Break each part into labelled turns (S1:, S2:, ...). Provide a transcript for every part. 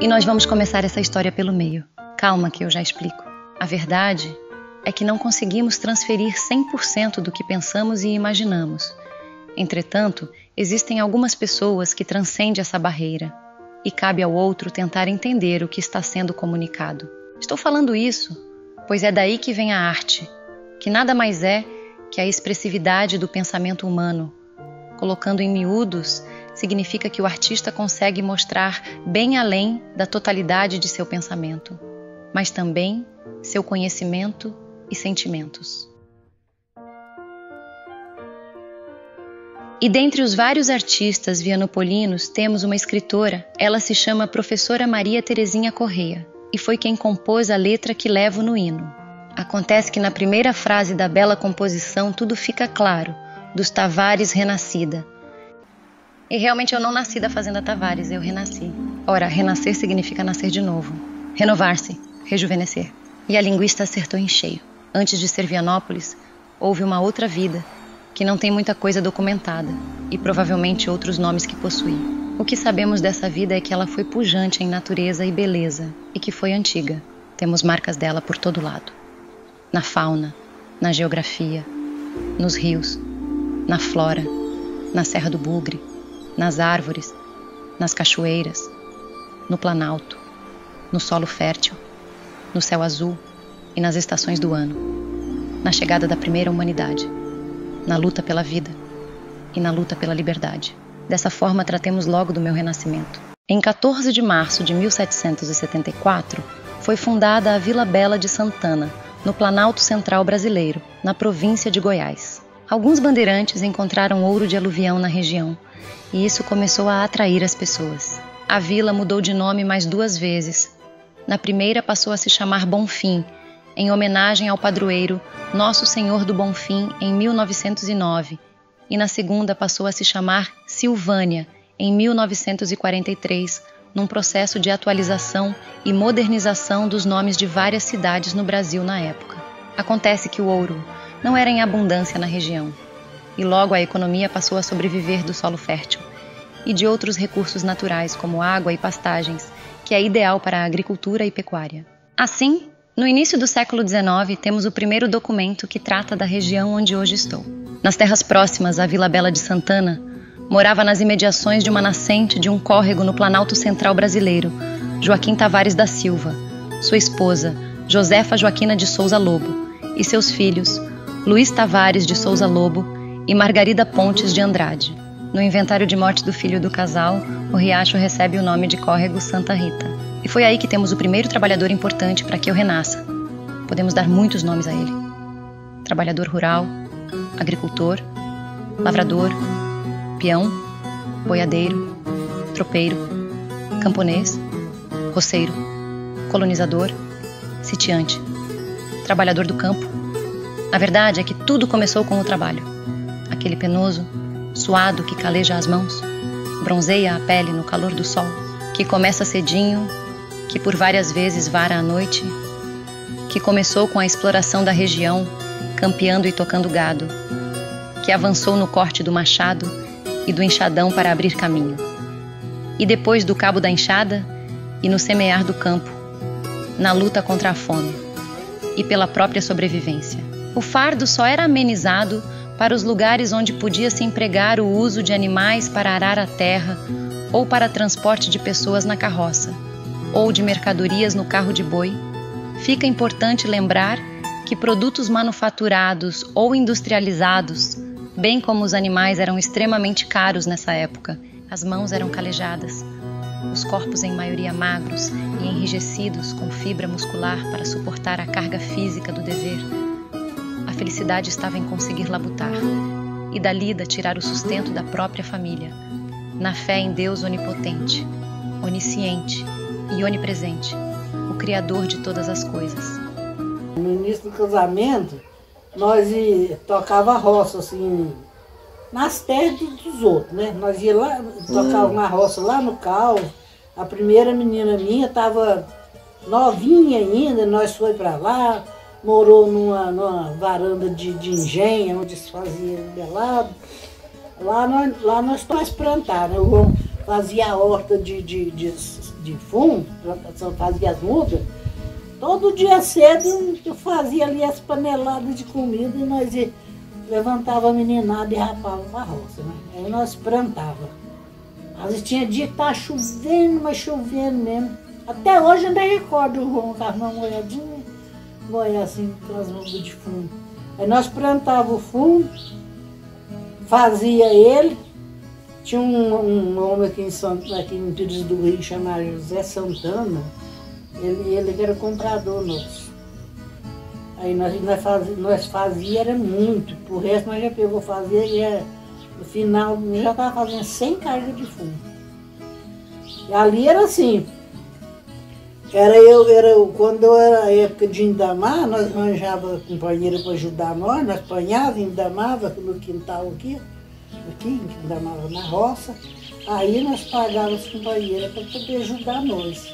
S1: E nós vamos começar essa história pelo meio. Calma que eu já explico. A verdade é que não conseguimos transferir 100% do que pensamos e imaginamos. Entretanto, existem algumas pessoas que transcendem essa barreira e cabe ao outro tentar entender o que está sendo comunicado. Estou falando isso, pois é daí que vem a arte, que nada mais é que a expressividade do pensamento humano. Colocando em miúdos, significa que o artista consegue mostrar bem além da totalidade de seu pensamento, mas também seu conhecimento e sentimentos. E dentre os vários artistas vianopolinos, temos uma escritora. Ela se chama Professora Maria Terezinha Corrêa e foi quem compôs a letra que levo no hino. Acontece que na primeira frase da bela composição tudo fica claro, dos Tavares renascida. E realmente eu não nasci da Fazenda Tavares, eu renasci. Ora, renascer significa nascer de novo, renovar-se, rejuvenescer. E a linguista acertou em cheio. Antes de ser Vianópolis, houve uma outra vida, que não tem muita coisa documentada, e provavelmente outros nomes que possui. O que sabemos dessa vida é que ela foi pujante em natureza e beleza, e que foi antiga. Temos marcas dela por todo lado. Na fauna, na geografia, nos rios, na flora, na Serra do Bugre, nas árvores, nas cachoeiras, no planalto, no solo fértil, no céu azul e nas estações do ano, na chegada da primeira humanidade, na luta pela vida e na luta pela liberdade. Dessa forma, tratemos logo do meu renascimento. Em 14 de março de 1774, foi fundada a Vila Bela de Santana, no Planalto Central brasileiro, na província de Goiás. Alguns bandeirantes encontraram ouro de aluvião na região, e isso começou a atrair as pessoas. A vila mudou de nome mais 2 vezes. Na primeira passou a se chamar Bonfim, em homenagem ao padroeiro Nosso Senhor do Bonfim, em 1909, e na segunda passou a se chamar Silvânia, em 1943, num processo de atualização e modernização dos nomes de várias cidades no Brasil na época. Acontece que o ouro não era em abundância na região, e logo a economia passou a sobreviver do solo fértil e de outros recursos naturais como água e pastagens, que é ideal para a agricultura e pecuária. Assim, no início do século XIX, temos o primeiro documento que trata da região onde hoje estou. Nas terras próximas à Vila Bela de Santana, morava nas imediações de uma nascente de um córrego no Planalto Central brasileiro, Joaquim Tavares da Silva, sua esposa, Josefa Joaquina de Souza Lobo, e seus filhos, Luiz Tavares de Souza Lobo e Margarida Pontes de Andrade. No inventário de morte do filho do casal, o riacho recebe o nome de Córrego Santa Rita. E foi aí que temos o primeiro trabalhador importante para que eu renasça. Podemos dar muitos nomes a ele. Trabalhador rural, agricultor, lavrador, peão, boiadeiro, tropeiro, camponês, roceiro, colonizador, sitiante, trabalhador do campo. A verdade é que tudo começou com o trabalho. Aquele penoso, suado que caleja as mãos, bronzeia a pele no calor do sol, que começa cedinho, que por várias vezes vara à noite, que começou com a exploração da região, campeando e tocando gado, que avançou no corte do machado e do enxadão para abrir caminho, e depois do cabo da enxada e no semear do campo, na luta contra a fome e pela própria sobrevivência. O fardo só era amenizado para os lugares onde podia se empregar o uso de animais para arar a terra ou para transporte de pessoas na carroça, ou de mercadorias no carro de boi. Fica importante lembrar que produtos manufaturados ou industrializados, bem como os animais, eram extremamente caros nessa época. As mãos eram calejadas, os corpos em maioria magros e enrijecidos com fibra muscular para suportar a carga física do dever. A felicidade estava em conseguir labutar e da lida tirar o sustento da própria família, na fé em Deus onipotente, onisciente e onipresente, o Criador de todas as coisas.
S2: No início do casamento, nós tocava roça, assim, nas terras dos outros, né? Nós ia lá, tocava uma roça lá no Cal. A primeira menina minha estava novinha ainda, nós foi para lá, morou numa varanda de engenho, onde se fazia belado. Lá nós plantar, né? O João fazia a horta de de fumo, plantação fazia as mudas, todo dia cedo eu fazia ali as paneladas de comida e nós levantava a meninada e rapava a roça, né? Aí nós plantava. Às vezes tinha dia que estava chovendo, mas chovendo mesmo. Até hoje ainda recordo o João com as mãos molhadinhas, molhar assim com as mudas de fumo. Aí nós plantava o fumo, fazia ele. Tinha um homem aqui em Pires do Rio chamado José Santana, ele era comprador nosso. Aí nós fazia era muito, pro resto nós já pegou fazia e no final já estava fazendo 100 cargas de fumo. E ali era assim, quando eu era a época de endamar, nós arranjava companheira para ajudar nós apanhava, endamava no quintal aqui, endamava na roça, aí nós pagávamos as companheiras para poder ajudar nós.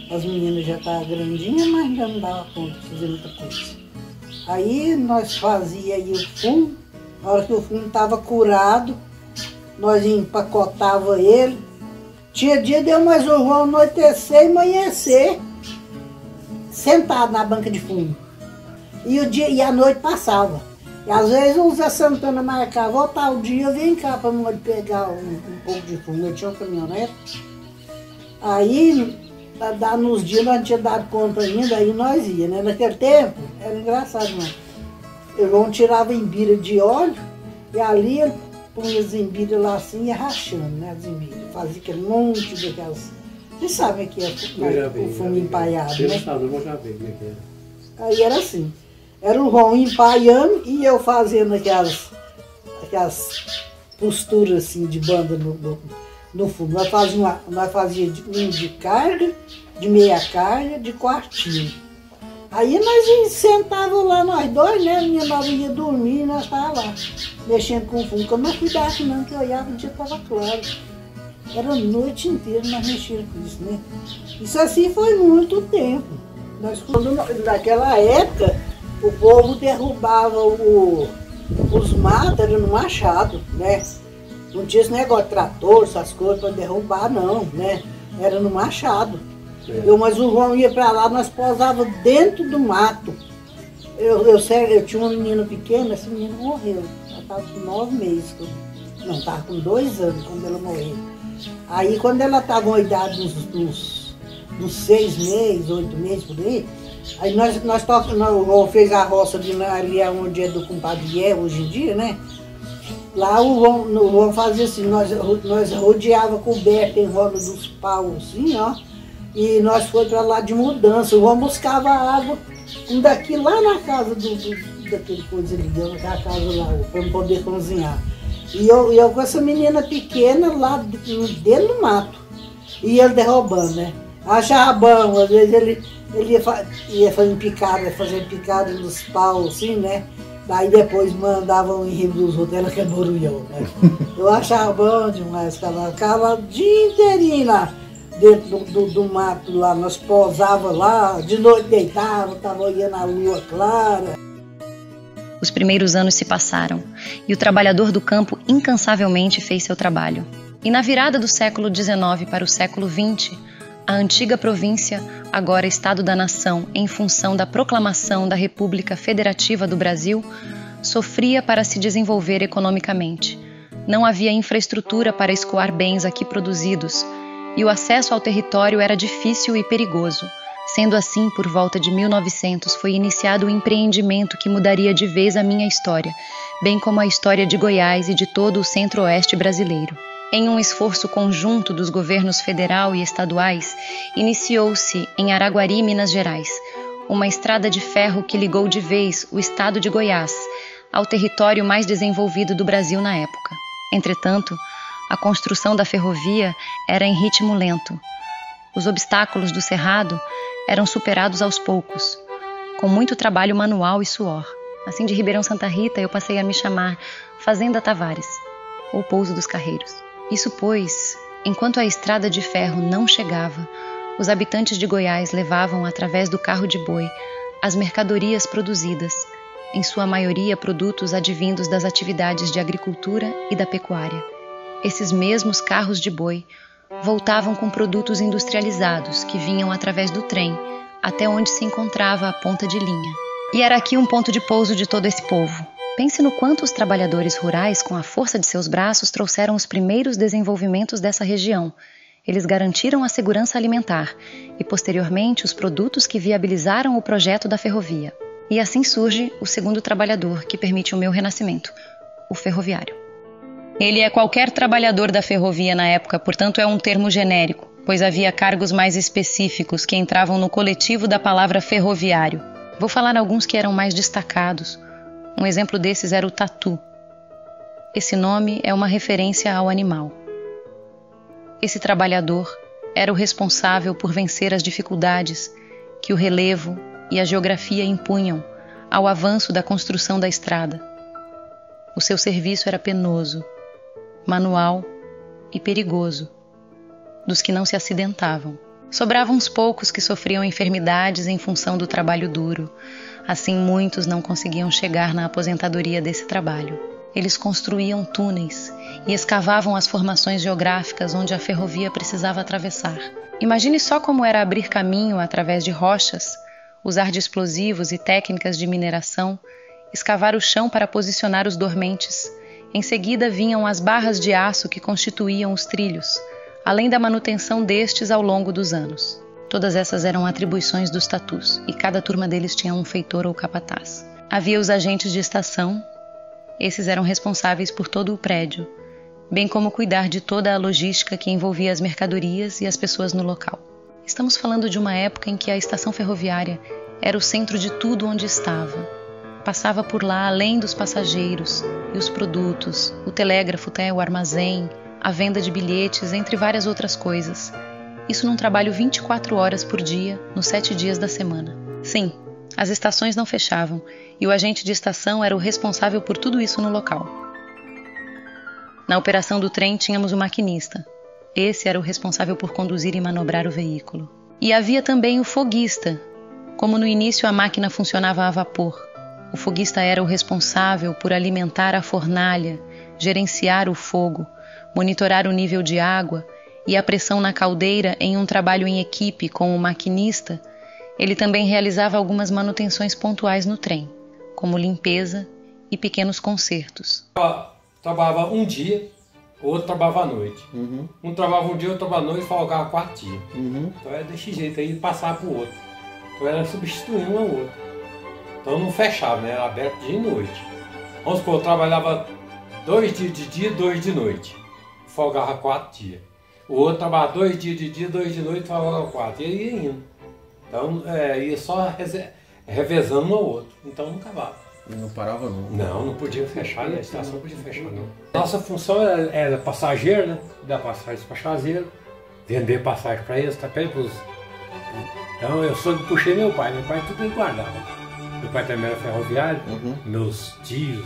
S2: As meninas já estavam grandinhas, mas ainda não dava conta de fazer muita coisa. Aí nós fazíamos aí o fumo, na hora que o fumo estava curado, nós empacotava ele. Tinha dia de eu mais o João anoitecer e amanhecer, sentado na banca de fumo. E a noite passava. E às vezes o Zé Santana marcava, ó, tal dia eu vim cá para pegar um pouco de fumo. Eu tinha um caminhonete. Aí, nos dias nós não tínhamos dado conta ainda, aí nós ia, né? Naquele tempo, era engraçado, mano. O João tirava embilha de óleo e ali ele punha as embilhas lá assim e ia rachando, né? As embilhas. Fazia aquele monte daquelas. Vocês sabem que é o fumo empaiado, né?
S3: Eu já vi como é que era.
S2: Aí era assim. Era o João empaiando e eu fazendo aquelas posturas assim de banda no fumo. Nós fazíamos de carga, de meia carga, de quartinho. Aí nós sentávamos lá, nós dois, né? Minha nova ia dormir e nós estávamos lá, mexendo com o fumo. Quando nós cuidasse não, que eu olhava, o dia estava claro. Era a noite inteira nós mexíamos com isso, né? Isso assim foi muito tempo. Naquela época, o povo derrubava os matos, era no machado, né? Não tinha esse negócio de trator, essas coisas para derrubar, não, né? Era no machado. Mas o João ia para lá, nós posava dentro do mato. Eu tinha uma menina pequena, essa menina morreu. Ela estava com 9 meses. Não, estava com 2 anos quando ela morreu. Aí quando ela estava com a idade uns 6 meses, 8 meses por aí nós o João fez a roça ali onde é do compadre Gué, hoje em dia, né? Lá o João fazia assim, nós rodeava coberta em roda dos paus, assim, ó. E nós fomos para lá de mudança. O João buscava água daqui lá na casa daquele coisa ali, da casa lá, para poder cozinhar. E eu com essa menina pequena lá dentro do mato. E ele derrubando, né? Achava bom, às vezes ele ia fazendo picada nos paus, assim, né? Daí depois mandavam em Rio dos outros, ela que é Borulhão, né? Eu achava bom demais, ficava o dia inteirinho lá, dentro do mato lá, nós posava lá, de noite deitava, estava olhando a lua clara.
S1: Os primeiros anos se passaram e o trabalhador do campo incansavelmente fez seu trabalho. E na virada do século XIX para o século XX, a antiga província, agora Estado da Nação, em função da proclamação da República Federativa do Brasil, sofria para se desenvolver economicamente. Não havia infraestrutura para escoar bens aqui produzidos, e o acesso ao território era difícil e perigoso. Sendo assim, por volta de 1900 foi iniciado um empreendimento que mudaria de vez a minha história, bem como a história de Goiás e de todo o centro-oeste brasileiro. Em um esforço conjunto dos governos federal e estaduais, iniciou-se em Araguari, Minas Gerais, uma estrada de ferro que ligou de vez o estado de Goiás ao território mais desenvolvido do Brasil na época. Entretanto, a construção da ferrovia era em ritmo lento. Os obstáculos do cerrado eram superados aos poucos, com muito trabalho manual e suor. Assim, de Ribeirão Santa Rita, eu passei a me chamar Fazenda Tavares, ou Pouso dos Carreiros. Isso pois, enquanto a estrada de ferro não chegava, os habitantes de Goiás levavam através do carro de boi as mercadorias produzidas, em sua maioria produtos advindos das atividades de agricultura e da pecuária. Esses mesmos carros de boi voltavam com produtos industrializados que vinham através do trem até onde se encontrava a ponta de linha. E era aqui um ponto de pouso de todo esse povo. Pense no quanto os trabalhadores rurais, com a força de seus braços, trouxeram os primeiros desenvolvimentos dessa região. Eles garantiram a segurança alimentar e, posteriormente, os produtos que viabilizaram o projeto da ferrovia. E assim surge o segundo trabalhador que permite o meu renascimento, o ferroviário. Ele é qualquer trabalhador da ferrovia na época, portanto é um termo genérico, pois havia cargos mais específicos que entravam no coletivo da palavra ferroviário. Vou falar alguns que eram mais destacados. Um exemplo desses era o tatu. Esse nome é uma referência ao animal. Esse trabalhador era o responsável por vencer as dificuldades que o relevo e a geografia impunham ao avanço da construção da estrada. O seu serviço era penoso, manual e perigoso, dos que não se acidentavam. Sobravam uns poucos que sofriam enfermidades em função do trabalho duro. Assim, muitos não conseguiam chegar na aposentadoria desse trabalho. Eles construíam túneis e escavavam as formações geográficas onde a ferrovia precisava atravessar. Imagine só como era abrir caminho através de rochas, usar de explosivos e técnicas de mineração, escavar o chão para posicionar os dormentes. Em seguida vinham as barras de aço que constituíam os trilhos, além da manutenção destes ao longo dos anos. Todas essas eram atribuições dos tatus, e cada turma deles tinha um feitor ou capataz. Havia os agentes de estação, esses eram responsáveis por todo o prédio, bem como cuidar de toda a logística que envolvia as mercadorias e as pessoas no local. Estamos falando de uma época em que a estação ferroviária era o centro de tudo onde estava. Passava por lá além dos passageiros e os produtos, o telégrafo, o armazém, a venda de bilhetes, entre várias outras coisas. Isso num trabalho 24 horas por dia, nos 7 dias da semana. Sim, as estações não fechavam, e o agente de estação era o responsável por tudo isso no local. Na operação do trem tínhamos o maquinista. Esse era o responsável por conduzir e manobrar o veículo. E havia também o foguista. Como no início a máquina funcionava a vapor, o foguista era o responsável por alimentar a fornalha, gerenciar o fogo, monitorar o nível de água e a pressão na caldeira em um trabalho em equipe com o maquinista. Ele também realizava algumas manutenções pontuais no trem, como limpeza e pequenos consertos.
S3: Trabalhava um dia, o outro trabalhava à noite. Um trabalhava um dia, outro trabalhava à noite e folgava 4 dias. Então era desse jeito aí, passava para o outro. Então era substituindo um ao outro. Então não fechava, né? Era aberto dia e noite. Vamos supor, eu trabalhava 2 dias de dia, 2 de noite. Folgava 4 dias. O outro trabalhava 2 dias de dia, 2 de noite, folgava 4. E aí ia indo. Então ia só revezando um ao outro. Então não acabava.
S4: Não parava não?
S3: Não, não podia fechar, né? A estação não podia fechar não. Nossa função era passageiro, né? Dar passagem para passageiro, vender passagem para eles, também para os... Então eu só puxei meu pai tudo ele guardava. Meu pai também era ferroviário, meus tios,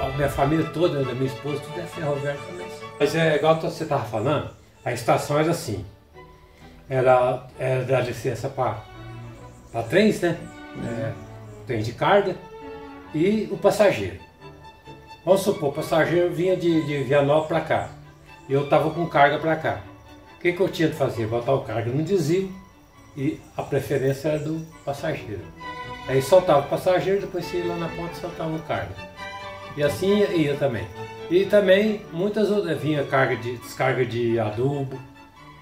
S3: a minha família toda, da minha esposa, tudo é ferroviário também. Mas é igual você estava falando, a estação era assim, era da licença para trens, né? Trem de carga e o passageiro. Vamos supor, o passageiro vinha de Vianópolis para cá, e eu estava com carga para cá. O que eu tinha de fazer? Botar o carga no desvio e a preferência era do passageiro. Aí soltava o passageiro, depois você ia lá na ponta e soltava o carga. E assim ia também. E também muitas outras, vinha descarga de adubo,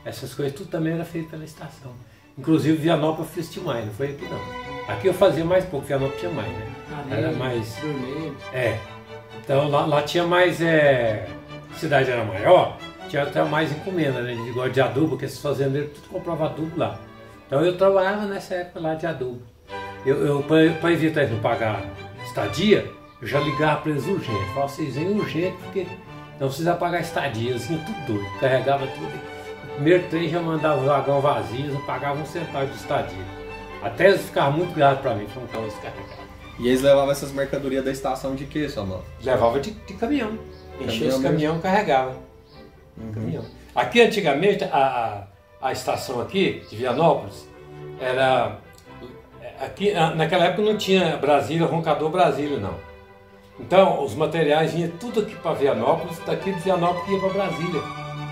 S3: essas coisas, tudo também era feito pela estação. Inclusive Vianópolis eu fiz demais, não foi aqui não. Aqui eu fazia mais pouco, Vianópolis tinha mais, né? Era mais... Então lá tinha mais... A cidade era maior, tinha até mais encomenda, né? Igual de adubo, que esses fazendeiros tudo compravam adubo lá. Então eu trabalhava nessa época lá de adubo. Para evitar eles não pagar estadia, eu já ligava para eles urgente. Falava, vocês vêm urgente porque não precisa pagar estadia, assim, tudo doido. Carregava tudo. O primeiro trem já mandava o vagão vazio, não pagava um centavo de estadia. Até eles ficavam muito gratos para mim, como eles carregavam.
S4: E eles levavam essas mercadorias da estação de quê, Samuel?
S3: Levava de caminhão. Enchia os caminhões e carregava. Caminhão. Aqui antigamente, a estação aqui, de Vianópolis, era... Aqui, naquela época não tinha Brasília, Roncador Brasília, não. Então, os materiais vinham tudo aqui para Vianópolis, daqui de Vianópolis ia para Brasília.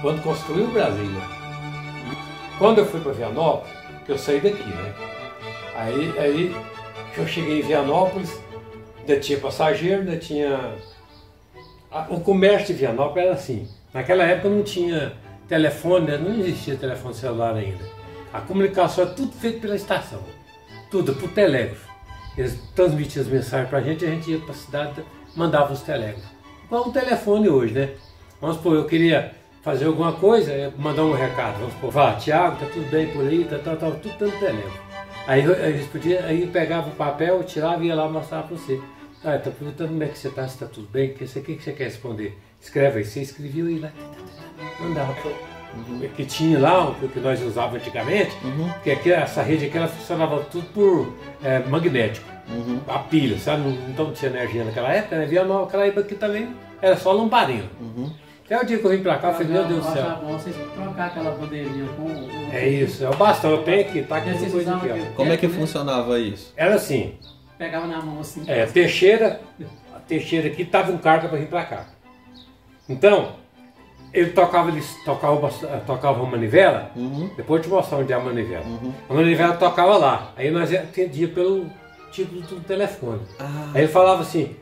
S3: quando construiu Brasília. Quando eu fui para Vianópolis, que eu saí daqui, né? Aí eu cheguei em Vianópolis, ainda tinha passageiro, ainda tinha... O comércio de Vianópolis era assim. Naquela época não tinha telefone, né? Não existia telefone celular ainda. A comunicação era tudo feito pela estação. Tudo, por telégrafo. Eles transmitiam as mensagens para a gente ia para a cidade, mandava os telégrafos. Igual o telefone hoje, né? Vamos supor, eu queria fazer alguma coisa, mandar um recado. Vamos supor, Tiago, tá tudo bem por aí, tudo pelo telégrafo. Aí eu pegava o papel, tirava e ia lá mostrar para você. Tá perguntando como é que você tá, se tá tudo bem, o que você quer responder? Escreve aí, você escreveu e lá, mandava. Que tinha lá, o que nós usávamos antigamente, que essa rede aqui ela funcionava tudo por magnético, a pilha, sabe? Então não tinha energia naquela época, né? Vianópolis, aquela época aqui também era só lamparina. Até o dia que eu vim pra cá, eu falei, meu Deus do céu.
S5: Vocês trocar aquela bandeirinha com...
S3: É isso, é o bastão, eu tenho aqui, tá aqui essa coisa aqui, ó.
S4: Como é que funcionava isso?
S3: Era assim.
S5: Pegava na mão assim.
S3: A Teixeira aqui tava um carga para vir para cá. Então, ele tocava uma manivela, depois eu te mostrar onde é a manivela. A manivela tocava lá, aí nós atendia pelo tipo do telefone. Aí ele falava assim,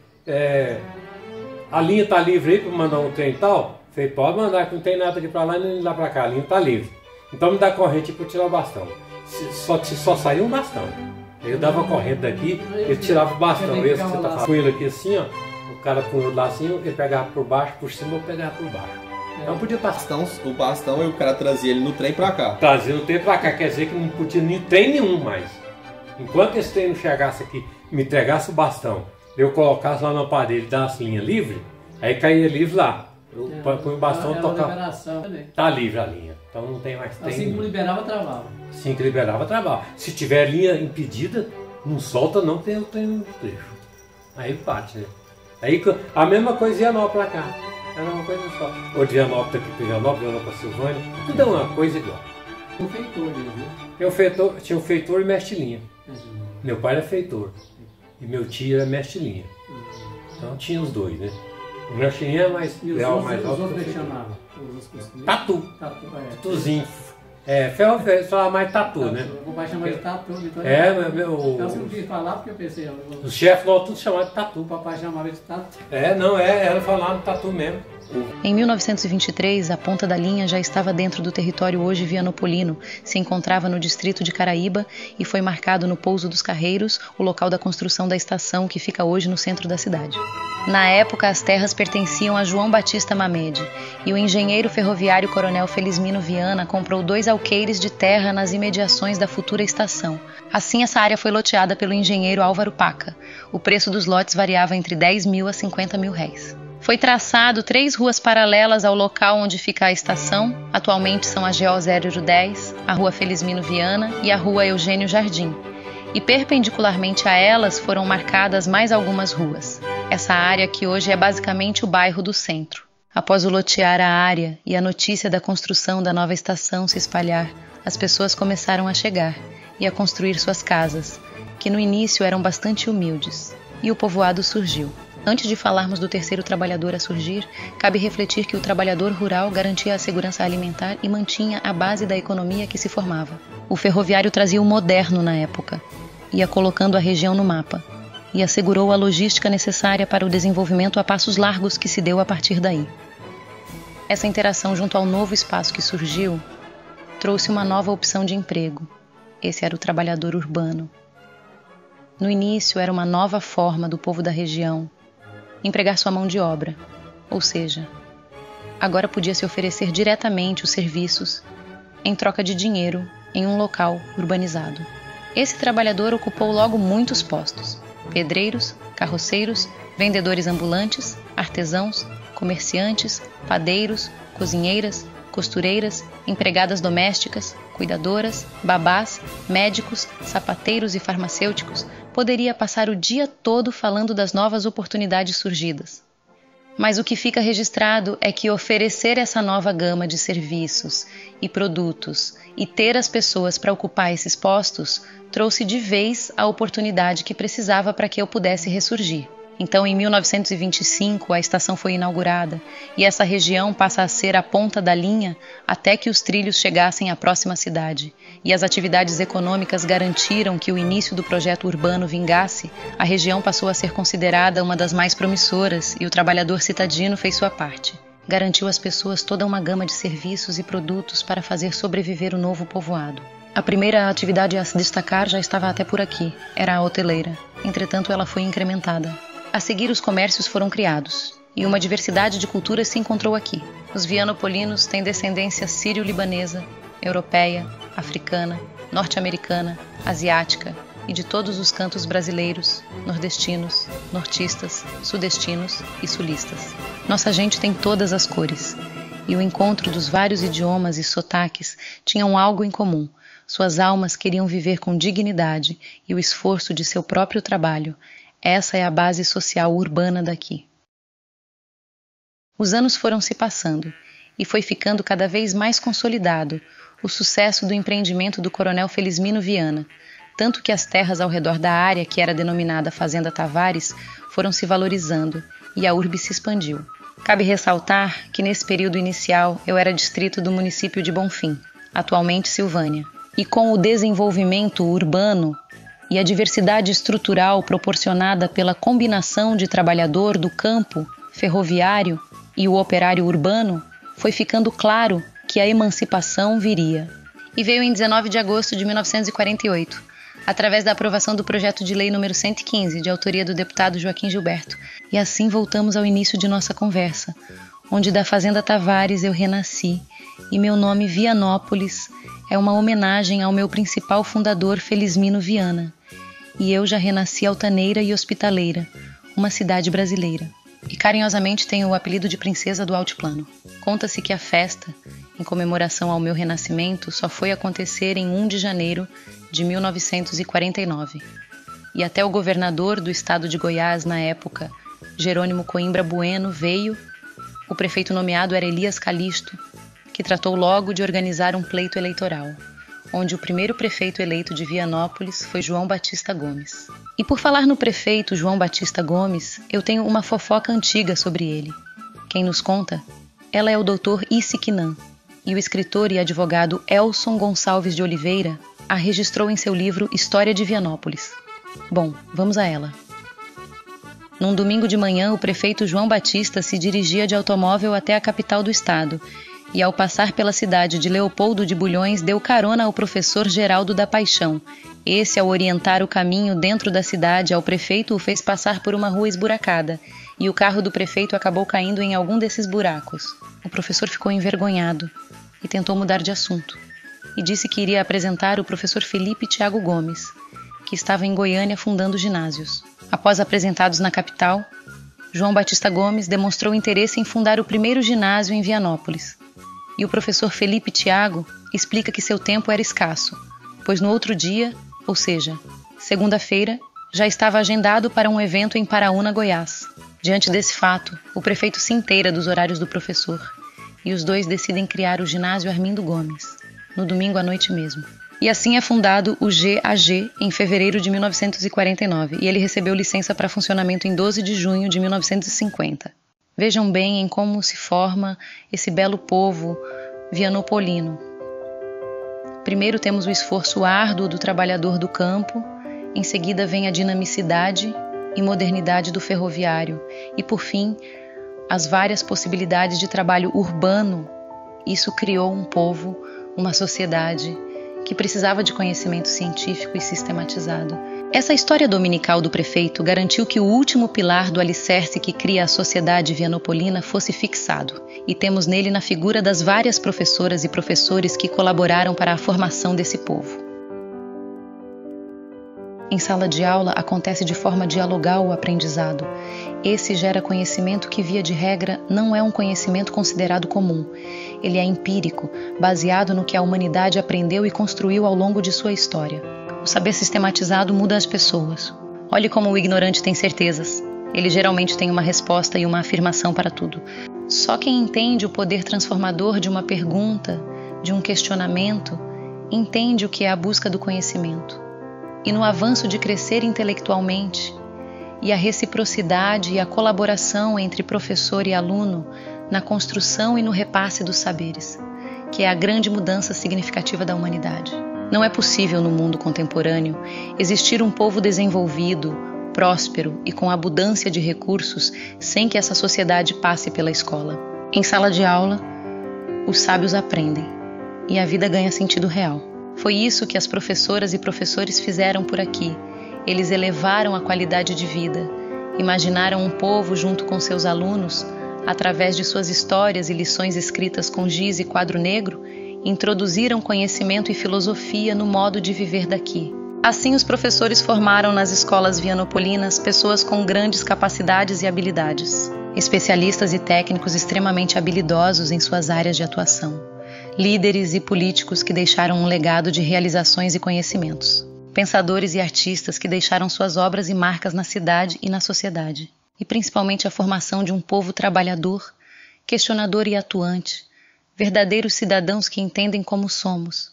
S3: a linha tá livre aí para mandar um trem e tal? Falei, pode mandar, que não tem nada aqui para lá nem lá para cá, a linha tá livre. Então me dá corrente para tirar o bastão. Só saía um bastão. Eu dava corrente daqui, ele tirava o bastão. Esse que você tá falando. Com ele aqui assim, ó. O cara com ele lá assim, ele pegava por baixo, por cima eu pegava por baixo. Então podia passar.
S4: O bastão e o cara trazia ele no trem pra cá.
S3: Trazia no trem pra cá, quer dizer que não podia nem trem nenhum mais. Enquanto esse trem não chegasse aqui, me entregasse o bastão, eu colocasse lá no aparelho e desse linha livre, aí caía livre lá. Eu põe o bastão e tocava. Tá livre a linha. Então não tem mais trem.
S5: Assim que liberava, travava.
S3: Assim que liberava, travava. Se tiver linha impedida, não solta não, tem o trem no trecho. Aí bate, né? Aí a mesma coisa ia Vianópolis pra cá. Era uma coisa só. Ou de Vianópolis aqui para Vianópolis para Silvânia. Tudo é uma coisa igual.
S5: O feitor dele, né?
S3: Tinha o feitor e mestre linha. Meu pai era feitor. E meu tio era mestre linha. Então tinha os dois, né? O mestre linha é mais real, mais alto.
S5: Os outros que chamavam?
S3: Tatu. Tatuzinho. Ferro velho, só mais tatu, né?
S5: O pai chamava de tatu. Então
S3: eu
S5: não podia falar porque eu pensei...
S3: Os chefes nós tudo chamavam de tatu.
S5: O papai chamava de tatu.
S3: Era falar no tatu mesmo.
S1: Em 1923, a ponta da linha já estava dentro do território hoje vianopolino, se encontrava no distrito de Caraíba e foi marcado no Pouso dos Carreiros, o local da construção da estação que fica hoje no centro da cidade. Na época, as terras pertenciam a João Batista Mamede e o engenheiro ferroviário Coronel Felizmino Viana comprou 2 alqueires de terra nas imediações da futura estação. Assim, essa área foi loteada pelo engenheiro Álvaro Paca. O preço dos lotes variava entre 10 mil a 50 mil réis. Foi traçado 3 ruas paralelas ao local onde fica a estação, atualmente são a GO 010, a Rua Felizmino Viana e a Rua Eugênio Jardim. E perpendicularmente a elas foram marcadas mais algumas ruas. Essa área que hoje é basicamente o bairro do centro. Após o lotear a área e a notícia da construção da nova estação se espalhar, as pessoas começaram a chegar e a construir suas casas, que no início eram bastante humildes, e o povoado surgiu. Antes de falarmos do terceiro trabalhador a surgir, cabe refletir que o trabalhador rural garantia a segurança alimentar e mantinha a base da economia que se formava. O ferroviário trazia o moderno na época, ia colocando a região no mapa, e assegurou a logística necessária para o desenvolvimento a passos largos que se deu a partir daí. Essa interação junto ao novo espaço que surgiu trouxe uma nova opção de emprego. Esse era o trabalhador urbano. No início era uma nova forma do povo da região empregar sua mão de obra, ou seja, agora podia se oferecer diretamente os serviços em troca de dinheiro em um local urbanizado. Esse trabalhador ocupou logo muitos postos: pedreiros, carroceiros, vendedores ambulantes, artesãos, comerciantes, padeiros, cozinheiras, costureiras, empregadas domésticas, cuidadoras, babás, médicos, sapateiros e farmacêuticos. Poderia passar o dia todo falando das novas oportunidades surgidas. Mas o que fica registrado é que oferecer essa nova gama de serviços e produtos e ter as pessoas para ocupar esses postos trouxe de vez a oportunidade que precisava para que eu pudesse ressurgir. Então, em 1925, a estação foi inaugurada e essa região passa a ser a ponta da linha até que os trilhos chegassem à próxima cidade. E as atividades econômicas garantiram que o início do projeto urbano vingasse, a região passou a ser considerada uma das mais promissoras e o trabalhador citadino fez sua parte. Garantiu às pessoas toda uma gama de serviços e produtos para fazer sobreviver o novo povoado. A primeira atividade a se destacar já estava até por aqui, era a hoteleira. Entretanto, ela foi incrementada. A seguir, os comércios foram criados, e uma diversidade de culturas se encontrou aqui. Os vianopolinos têm descendência sírio-libanesa, europeia, africana, norte-americana, asiática e de todos os cantos brasileiros, nordestinos, nortistas, sudestinos e sulistas. Nossa gente tem todas as cores, e o encontro dos vários idiomas e sotaques tinham algo em comum. Suas almas queriam viver com dignidade e o esforço de seu próprio trabalho. Essa é a base social urbana daqui. Os anos foram se passando e foi ficando cada vez mais consolidado o sucesso do empreendimento do coronel Felizmino Viana, tanto que as terras ao redor da área, que era denominada Fazenda Tavares, foram se valorizando e a urbe se expandiu. Cabe ressaltar que nesse período inicial eu era distrito do município de Bonfim, atualmente Silvânia, e com o desenvolvimento urbano e a diversidade estrutural proporcionada pela combinação de trabalhador do campo, ferroviário e o operário urbano, foi ficando claro que a emancipação viria. E veio em 19 de agosto de 1948, através da aprovação do projeto de lei número 115, de autoria do deputado Joaquim Gilberto. E assim voltamos ao início de nossa conversa, onde da Fazenda Tavares eu renasci, e meu nome Vianópolis é uma homenagem ao meu principal fundador Felizmino Viana. E eu já renasci altaneira e hospitaleira, uma cidade brasileira. E carinhosamente tenho o apelido de Princesa do Altiplano. Conta-se que a festa, em comemoração ao meu renascimento, só foi acontecer em 1 de janeiro de 1949. E até o governador do estado de Goiás na época, Jerônimo Coimbra Bueno, veio. O prefeito nomeado era Elias Calixto, que tratou logo de organizar um pleito eleitoral, onde o primeiro prefeito eleito de Vianópolis foi João Batista Gomes. E por falar no prefeito João Batista Gomes, eu tenho uma fofoca antiga sobre ele. Quem nos conta? Ela é o Dr. Isiquinan, e o escritor e advogado Elson Gonçalves de Oliveira a registrou em seu livro História de Vianópolis. Bom, vamos a ela. Num domingo de manhã, o prefeito João Batista se dirigia de automóvel até a capital do estado, e ao passar pela cidade de Leopoldo de Bulhões, deu carona ao professor Geraldo da Paixão. Esse, ao orientar o caminho dentro da cidade ao prefeito, o fez passar por uma rua esburacada, e o carro do prefeito acabou caindo em algum desses buracos. O professor ficou envergonhado e tentou mudar de assunto, e disse que iria apresentar o professor Felipe Tiago Gomes, que estava em Goiânia fundando ginásios. Após apresentados na capital, João Batista Gomes demonstrou interesse em fundar o primeiro ginásio em Vianópolis. E o professor Felipe Tiago explica que seu tempo era escasso, pois no outro dia, ou seja, segunda-feira, já estava agendado para um evento em Paraúna, Goiás. Diante desse fato, o prefeito se inteira dos horários do professor, e os dois decidem criar o ginásio Armindo Gomes, no domingo à noite mesmo. E assim é fundado o GAG em fevereiro de 1949, e ele recebeu licença para funcionamento em 12 de junho de 1950. Vejam bem em como se forma esse belo povo vianopolino. Primeiro temos o esforço árduo do trabalhador do campo, em seguida vem a dinamicidade e modernidade do ferroviário, e por fim, as várias possibilidades de trabalho urbano. Isso criou um povo, uma sociedade que precisava de conhecimento científico e sistematizado. Essa história dominical do prefeito garantiu que o último pilar do alicerce que cria a sociedade vianopolina fosse fixado, e temos nele na figura das várias professoras e professores que colaboraram para a formação desse povo. Em sala de aula acontece de forma dialogal o aprendizado. Esse gera conhecimento que, via de regra, não é um conhecimento considerado comum. Ele é empírico, baseado no que a humanidade aprendeu e construiu ao longo de sua história. O saber sistematizado muda as pessoas. Olhe como o ignorante tem certezas. Ele geralmente tem uma resposta e uma afirmação para tudo. Só quem entende o poder transformador de uma pergunta, de um questionamento, entende o que é a busca do conhecimento. E no avanço de crescer intelectualmente e a reciprocidade e a colaboração entre professor e aluno na construção e no repasse dos saberes, que é a grande mudança significativa da humanidade. Não é possível no mundo contemporâneo existir um povo desenvolvido, próspero e com abundância de recursos sem que essa sociedade passe pela escola. Em sala de aula, os sábios aprendem e a vida ganha sentido real. Foi isso que as professoras e professores fizeram por aqui. Eles elevaram a qualidade de vida, imaginaram um povo junto com seus alunos, através de suas histórias e lições escritas com giz e quadro negro, introduziram conhecimento e filosofia no modo de viver daqui. Assim, os professores formaram nas escolas vianopolinas pessoas com grandes capacidades e habilidades, especialistas e técnicos extremamente habilidosos em suas áreas de atuação, líderes e políticos que deixaram um legado de realizações e conhecimentos, pensadores e artistas que deixaram suas obras e marcas na cidade e na sociedade, e principalmente a formação de um povo trabalhador, questionador e atuante, verdadeiros cidadãos que entendem como somos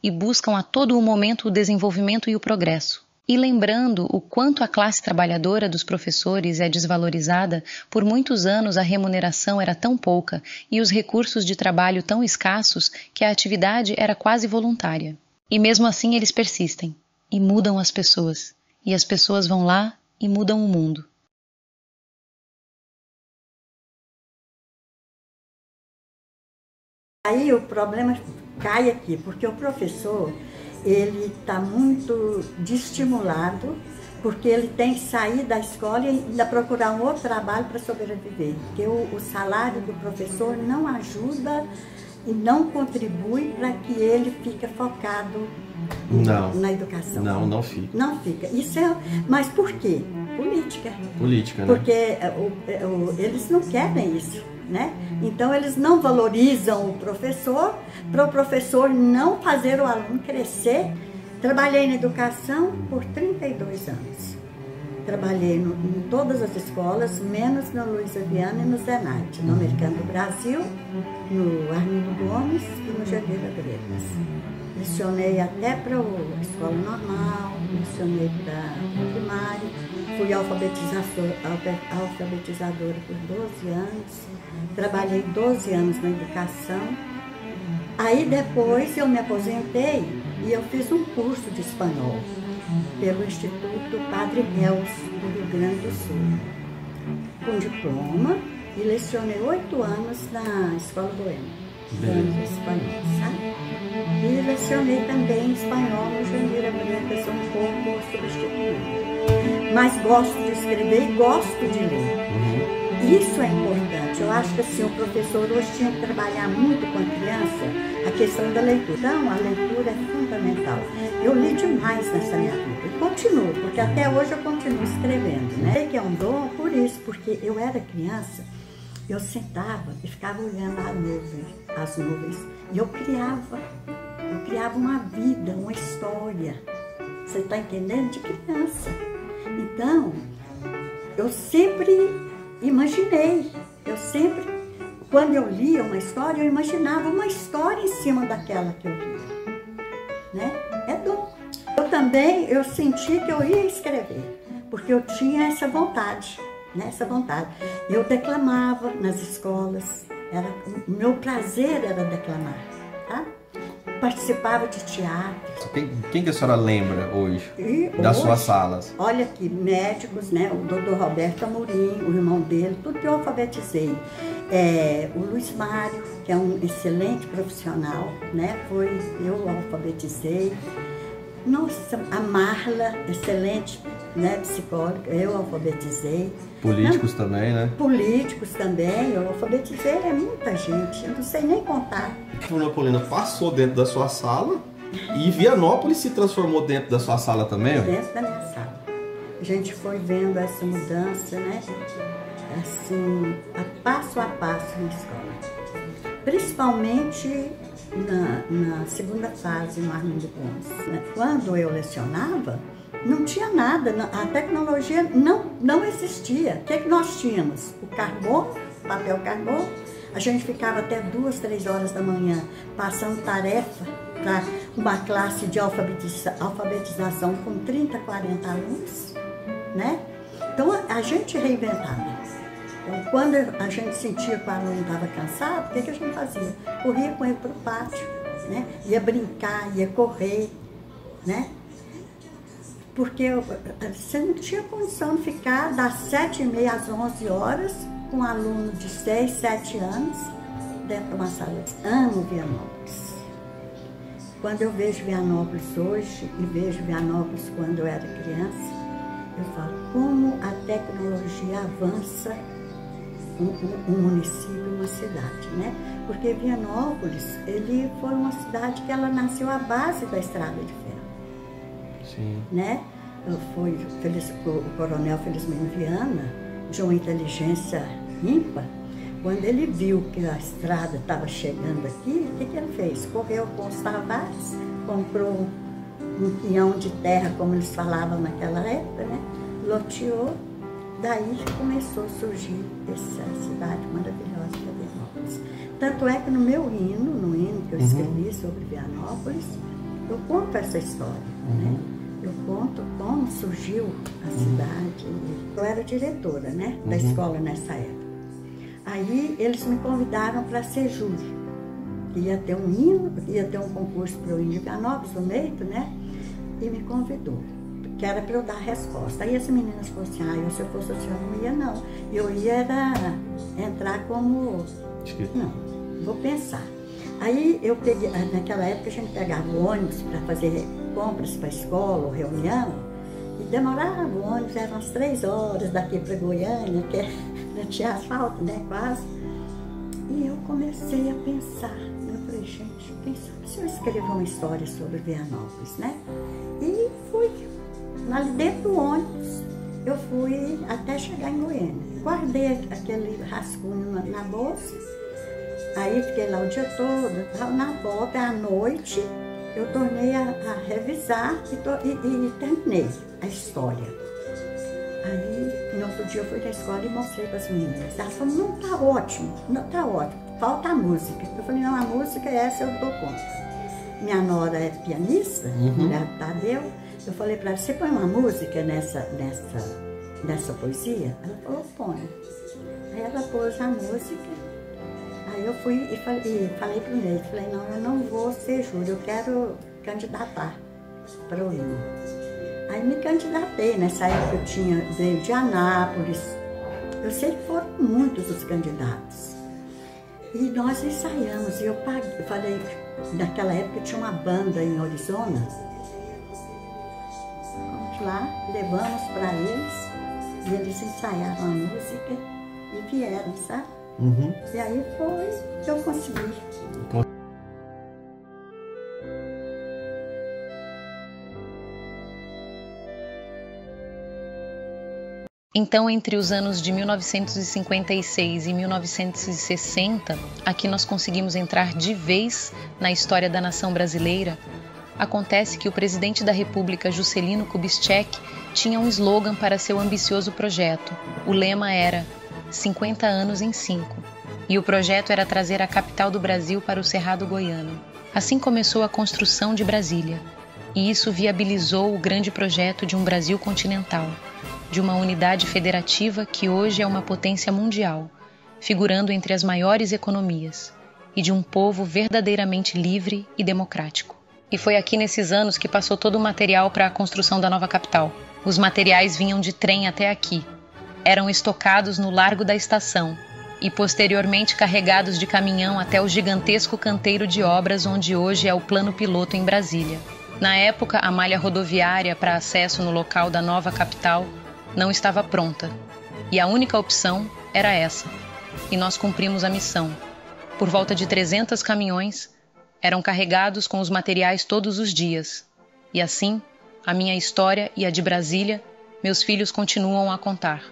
S1: e buscam a todo o momento o desenvolvimento e o progresso. E lembrando o quanto a classe trabalhadora dos professores é desvalorizada, por muitos anos a remuneração era tão pouca e os recursos de trabalho tão escassos que a atividade era quase voluntária. E mesmo assim eles persistem e mudam as pessoas, e as pessoas vão lá e mudam o mundo.
S6: Aí o problema cai aqui, porque o professor, ele está muito desestimulado, porque ele tem que sair da escola e ainda procurar um outro trabalho para sobreviver. Porque o salário do professor não ajuda e não contribui para que ele fique focado na educação.
S4: Não fica.
S6: Não fica. Isso é, mas por quê? Política.
S4: Política, né?
S6: Porque eles não querem isso, né? Então eles não valorizam o professor, para o professor não fazer o aluno crescer. Trabalhei na educação por 32 anos. Trabalhei em todas as escolas, menos na Luiza Viana e no Zenate, no Americano do Brasil, no Armindo Gomes e no Jardim da Gretas. Lecionei até para a escola normal, lecionei para o primário, fui alfabetizadora por 12 anos, trabalhei 12 anos na educação. Aí depois eu me aposentei e eu fiz um curso de espanhol pelo Instituto Padre Reus, do Rio Grande do Sul, com diploma, e lecionei 8 anos na Escola Boêmia, dando espanhol, sabe? E lecionei também espanhol no Jandir Amanhã, um pouco substituindo. Mas gosto de escrever e gosto de ler. Isso é importante. Eu acho que assim, o professor hoje tinha que trabalhar muito com a criança a questão da leitura. Então, a leitura é fundamental. Eu li demais nessa minha vida e continuo, porque até hoje eu continuo escrevendo, né? Sei que é um dom por isso, porque eu era criança, eu sentava e ficava olhando as nuvens, e eu criava uma vida, uma história. Você está entendendo? De criança. Então, eu sempre imaginei, quando eu lia uma história, eu imaginava uma história em cima daquela que eu lia, né? É dom. Eu senti que eu ia escrever, porque eu tinha essa vontade, né? Essa vontade. Eu declamava nas escolas, o meu prazer era declamar, tá? Participava de teatro.
S4: Quem que a senhora lembra hoje das suas salas?
S6: Olha aqui, médicos, né? O doutor Roberto Amorim, o irmão dele, tudo que eu alfabetizei. O Luiz Mário, que é um excelente profissional, né? Eu alfabetizei. Nossa, a Marla, excelente, né? Psicóloga, eu alfabetizei.
S4: Políticos também, né?
S6: Políticos também, eu alfabetizei, muita gente, eu não sei nem contar.
S4: Vianopolina passou dentro da sua sala e Vianópolis se transformou dentro da sua sala também?
S6: Dentro da minha sala. A gente foi vendo essa mudança, né? Assim, passo a passo na escola. Principalmente na segunda fase, no Armindo Gomes. Quando eu lecionava, não tinha nada, a tecnologia não existia. O que nós tínhamos? O carbono, papel carbono. A gente ficava até 2, 3 horas da manhã passando tarefa para uma classe de alfabetização com 30, 40 alunos, né? Então a gente reinventava. Então, quando a gente sentia que o aluno estava cansado, o que a gente fazia? Corria com ele para o pátio, né? Ia brincar, ia correr, né? Porque você não tinha condição de ficar das 7h30 às 11 horas com um aluno de 6, 7 anos dentro de uma sala. Amo Vianópolis. Quando eu vejo Vianópolis hoje e vejo Vianópolis quando eu era criança, eu falo como a tecnologia avança um município, uma cidade, né? Porque Vianópolis, ele foi uma cidade que ela nasceu à base da estrada de ferro.
S4: Sim.
S6: Né? Foi o coronel Felizmino Viana, de uma inteligência ímpar, quando ele viu que a estrada estava chegando aqui, o que ele fez? Correu com os Tavares, comprou um pinhão de terra, como eles falavam naquela época, né? Loteou, daí começou a surgir essa cidade maravilhosa que é Vianópolis. Tanto é que no meu hino, no hino que eu escrevi sobre Vianópolis, eu conto essa história, né? Eu conto como surgiu a cidade. Eu era diretora, né, da escola nessa época. Aí eles me convidaram para ser júri. Ia ter um hino, ia ter um concurso para o hino de Vianópolis, no Meito, né? E me convidou, que era para eu dar a resposta. Aí as meninas falaram assim, se eu fosse a senhora não ia não. Eu ia entrar como... Não, vou pensar. Aí eu peguei, naquela época a gente pegava o ônibus para fazer compras para a escola ou reunião, e demorava o ônibus, eram umas 3 horas daqui para Goiânia, que não tinha asfalto, né, quase. E eu comecei a pensar, eu falei, gente, quem sabe se eu escrever uma história sobre Vianópolis, né? E fui, ali dentro do ônibus, eu fui até chegar em Goiânia. Guardei aquele rascunho na bolsa, aí fiquei lá o dia todo, na volta, à noite, eu tornei a revisar e terminei a história. Aí, no outro dia, eu fui na escola e mostrei para as meninas. Elas falaram, não, tá ótimo, falta a música. Eu falei, não, a música é essa, eu dou conta. Minha nora é pianista, mulher do Tadeu. Eu falei para ela, você põe uma música nessa poesia? Ela falou, põe. Aí ela pôs a música. Aí eu fui e falei para o Ney, falei, não, eu não vou ser júri, eu quero candidatar para o hino. Aí me candidatei, nessa época eu veio de Anápolis, eu sei que foram muitos os candidatos. E nós ensaiamos, e eu falei, naquela época tinha uma banda em Arizona, fomos lá, levamos para eles, e eles ensaiaram a música e vieram, sabe? E aí foi que eu consegui.
S1: Então, entre os anos de 1956 e 1960, aqui nós conseguimos entrar de vez na história da nação brasileira, acontece que o presidente da República, Juscelino Kubitschek, tinha um slogan para seu ambicioso projeto. O lema era 50 anos em 5, e o projeto era trazer a capital do Brasil para o Cerrado Goiano. Assim começou a construção de Brasília, e isso viabilizou o grande projeto de um Brasil continental, de uma unidade federativa que hoje é uma potência mundial, figurando entre as maiores economias, e de um povo verdadeiramente livre e democrático. E foi aqui nesses anos que passou todo o material para a construção da nova capital. Os materiais vinham de trem até aqui, eram estocados no Largo da Estação e posteriormente carregados de caminhão até o gigantesco canteiro de obras onde hoje é o Plano Piloto em Brasília. Na época, a malha rodoviária para acesso no local da nova capital não estava pronta, e a única opção era essa, e nós cumprimos a missão. Por volta de 300 caminhões eram carregados com os materiais todos os dias, e assim, a minha história e a de Brasília, meus filhos continuam a contar.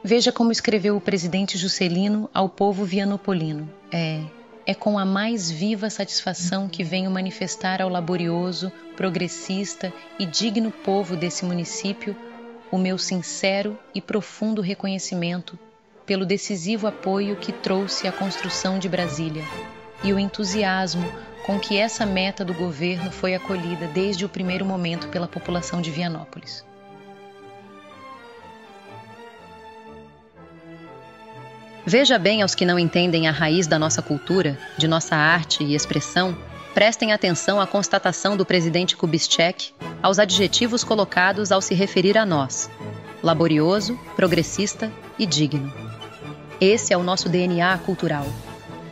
S1: Veja como escreveu o presidente Juscelino ao povo vianopolino. É com a mais viva satisfação que venho manifestar ao laborioso, progressista e digno povo desse município o meu sincero e profundo reconhecimento pelo decisivo apoio que trouxe à construção de Brasília e o entusiasmo com que essa meta do governo foi acolhida desde o primeiro momento pela população de Vianópolis. Veja bem aos que não entendem a raiz da nossa cultura, de nossa arte e expressão, prestem atenção à constatação do presidente Kubitschek aos adjetivos colocados ao se referir a nós: laborioso, progressista e digno. Esse é o nosso DNA cultural,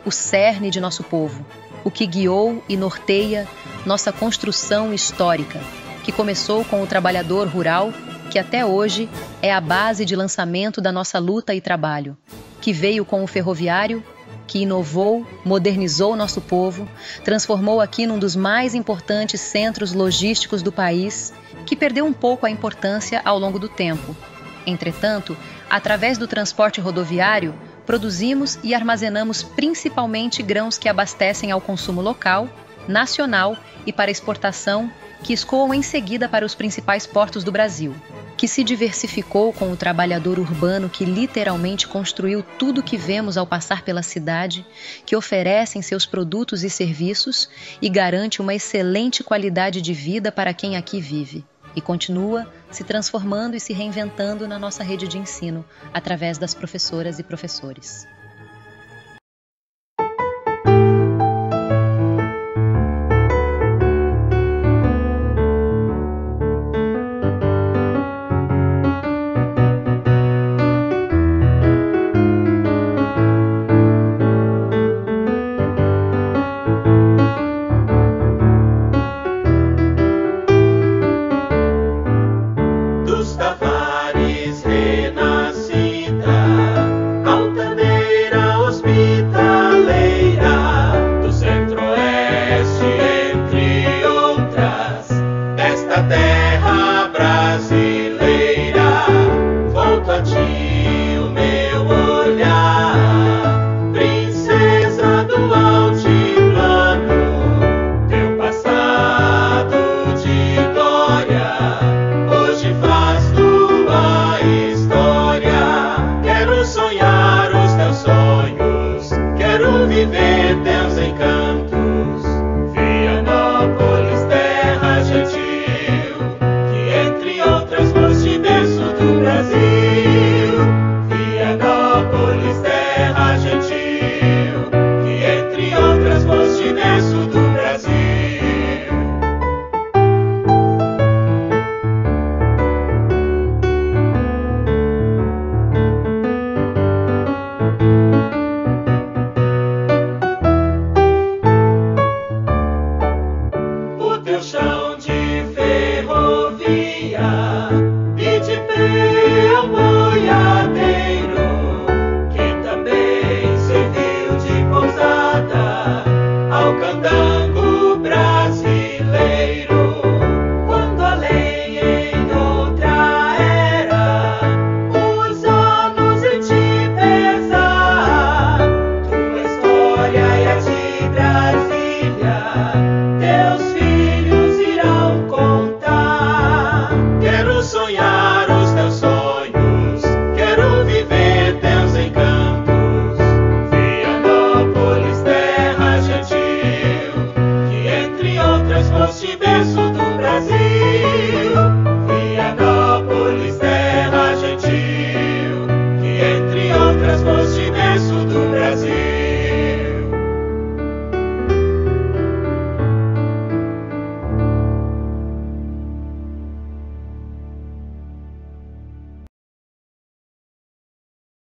S1: o cerne de nosso povo, o que guiou e norteia nossa construção histórica, que começou com o trabalhador rural, que até hoje é a base de lançamento da nossa luta e trabalho, que veio com o ferroviário, que inovou, modernizou nosso povo, transformou aqui num dos mais importantes centros logísticos do país, que perdeu um pouco a importância ao longo do tempo. Entretanto, através do transporte rodoviário, produzimos e armazenamos principalmente grãos que abastecem ao consumo local, nacional e para exportação, que escoam em seguida para os principais portos do Brasil, que se diversificou com o trabalhador urbano que literalmente construiu tudo que vemos ao passar pela cidade, que oferece em seus produtos e serviços e garante uma excelente qualidade de vida para quem aqui vive, e continua se transformando e se reinventando na nossa rede de ensino, através das professoras e professores.